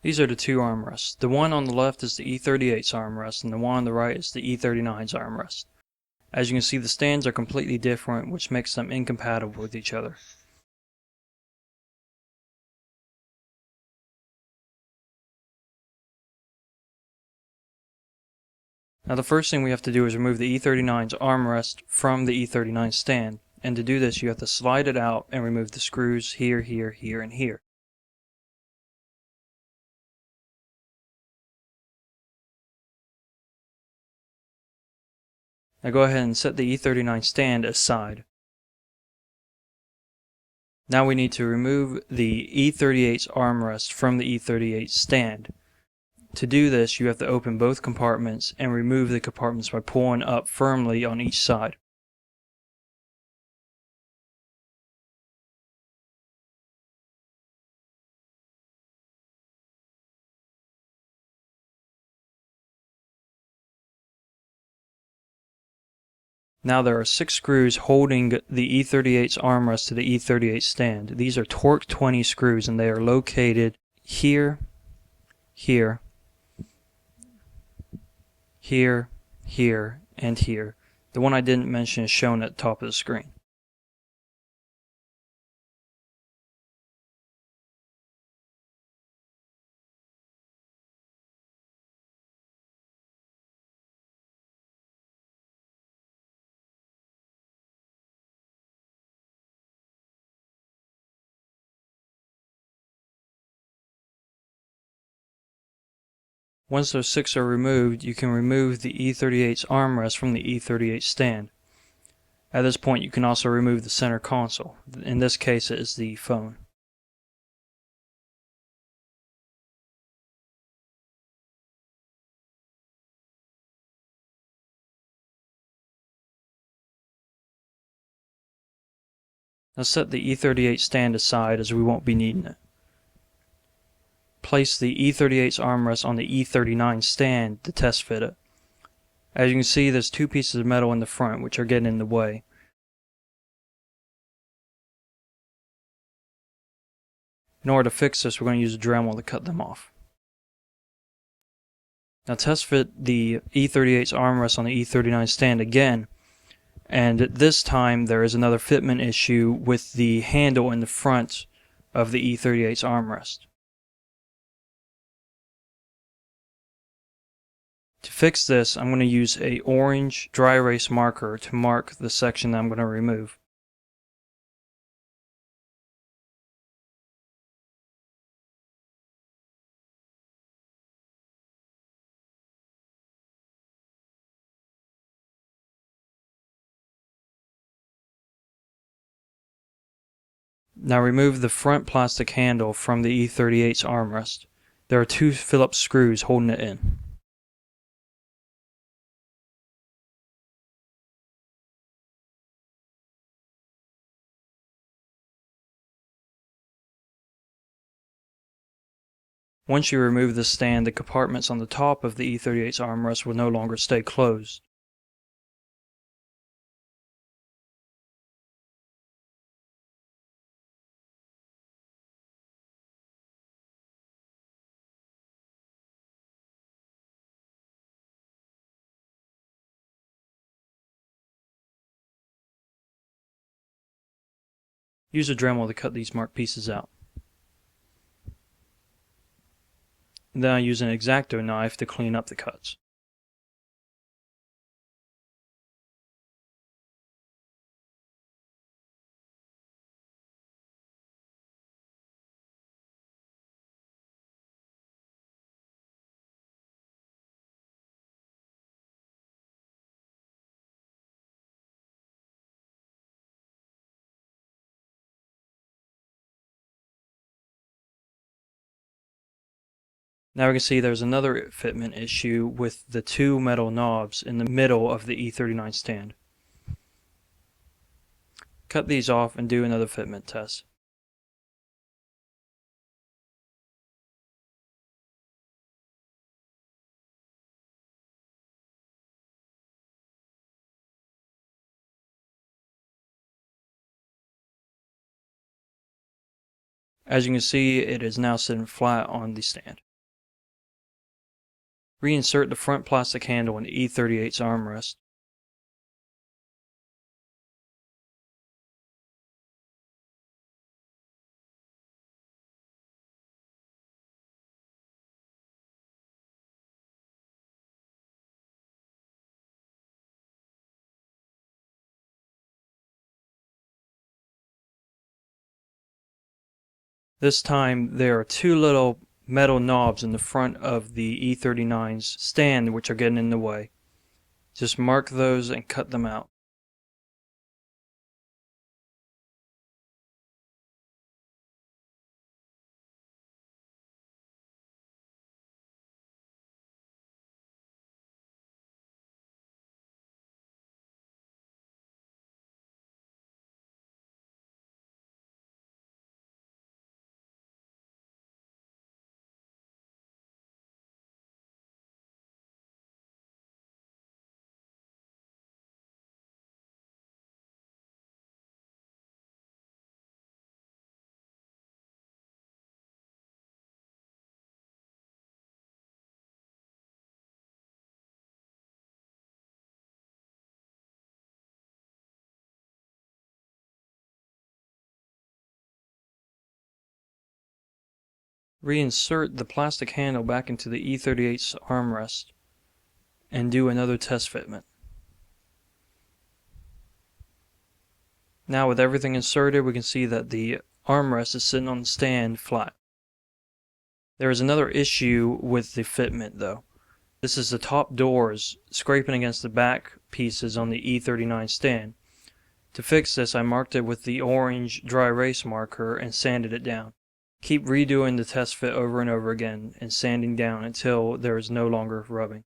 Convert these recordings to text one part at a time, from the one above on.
These are the two armrests. The one on the left is the E38's armrest, and the one on the right is the E39's armrest. As you can see, the stands are completely different, which makes them incompatible with each other. Now the first thing we have to do is remove the E39's armrest from the E39 stand, and to do this you have to slide it out and remove the screws here, here, here, and here. Now go ahead and set the E39 stand aside. Now we need to remove the E38's armrest from the E38 stand. To do this, you have to open both compartments and remove the compartments by pulling up firmly on each side. Now there are 6 screws holding the E38's armrest to the E38 stand. These are torque 20 screws, and they are located here, here, here, here, and here. The one I didn't mention is shown at the top of the screen. Once those 6 are removed, you can remove the E38's armrest from the E38 stand. At this point, you can also remove the center console. In this case, it is the phone. Now set the E38 stand aside, as we won't be needing it. Place the E38's armrest on the E39 stand to test fit it. As you can see, there's 2 pieces of metal in the front which are getting in the way. In order to fix this, we're going to use a Dremel to cut them off. Now test fit the E38's armrest on the E39 stand again, and this time there is another fitment issue with the handle in the front of the E38's armrest. To fix this, I'm going to use an orange dry erase marker to mark the section that I'm going to remove. Now remove the front plastic handle from the E38's armrest. There are 2 Phillips screws holding it in. Once you remove the stand, the compartments on the top of the E38's armrest will no longer stay closed. Use a Dremel to cut these marked pieces out. Then I use an X-Acto knife to clean up the cuts. Now we can see there's another fitment issue with the 2 metal knobs in the middle of the E39 stand. Cut these off and do another fitment test. As you can see, it is now sitting flat on the stand. Reinsert the front plastic handle in the E38's armrest. This time there are two little metal knobs in the front of the E39's stand which are getting in the way. Just mark those and cut them out. Reinsert the plastic handle back into the E38's armrest and do another test fitment. Now with everything inserted, we can see that the armrest is sitting on the stand flat. There is another issue with the fitment though. This is the top doors scraping against the back pieces on the E39 stand. To fix this, I marked it with the orange dry erase marker and sanded it down. Keep redoing the test fit over and over again and sanding down until there is no longer rubbing.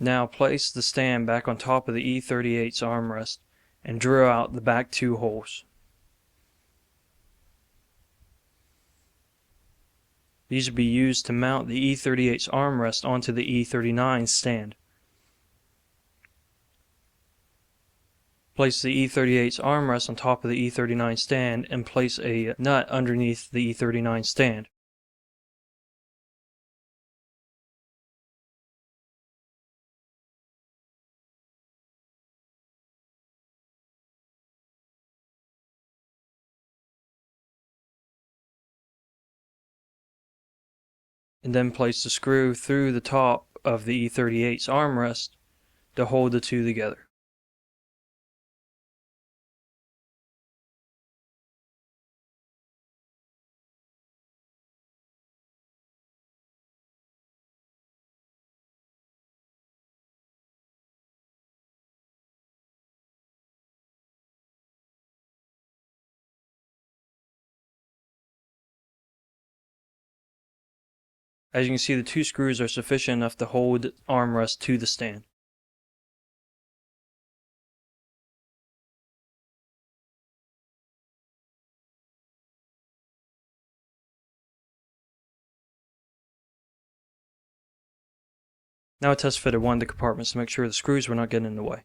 Now place the stand back on top of the E38's armrest and drill out the back two holes. These will be used to mount the E38's armrest onto the E39 stand. Place the E38's armrest on top of the E39 stand and place a nut underneath the E39 stand. And then place the screw through the top of the E38's armrest to hold the two together. As you can see, the two screws are sufficient enough to hold the armrest to the stand. Now I test fitted one of the compartments to make sure the screws were not getting in the way.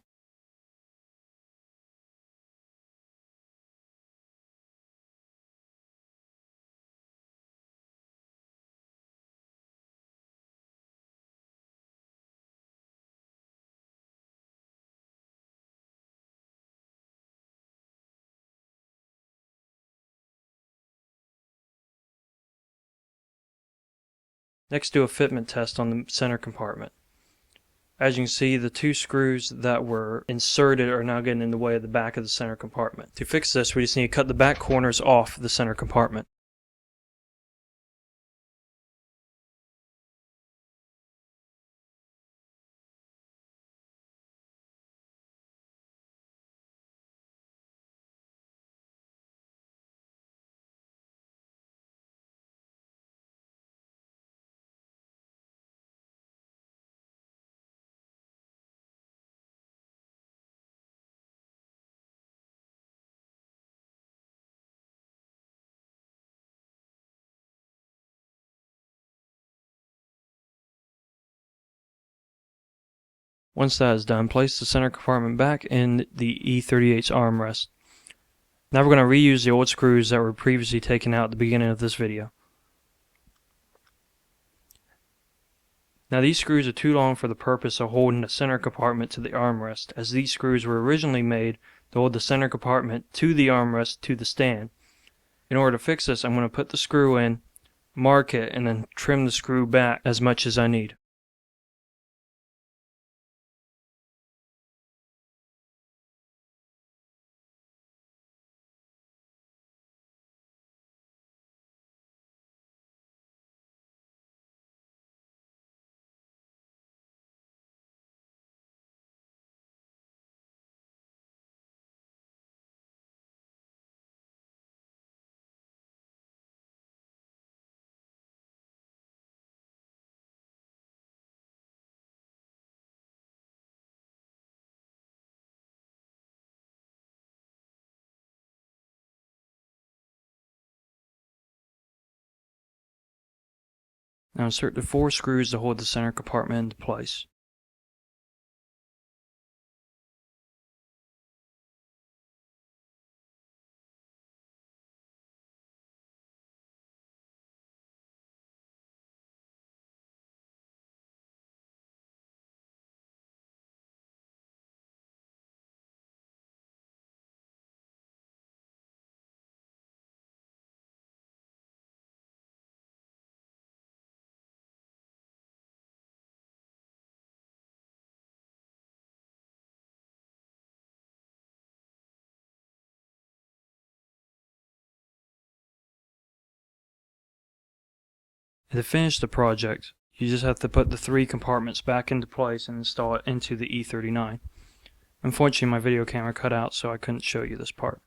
Next, do a fitment test on the center compartment. As you can see, the two screws that were inserted are now getting in the way of the back of the center compartment. To fix this, we just need to cut the back corners off the center compartment. Once that is done, place the center compartment back in the E38's armrest. Now we're going to reuse the old screws that were previously taken out at the beginning of this video. Now these screws are too long for the purpose of holding the center compartment to the armrest, as these screws were originally made to hold the center compartment to the armrest to the stand. In order to fix this, I'm going to put the screw in, mark it, and then trim the screw back as much as I need. Now insert the 4 screws to hold the center compartment into place. And to finish the project, you just have to put the 3 compartments back into place and install it into the E39. Unfortunately, my video camera cut out, so I couldn't show you this part.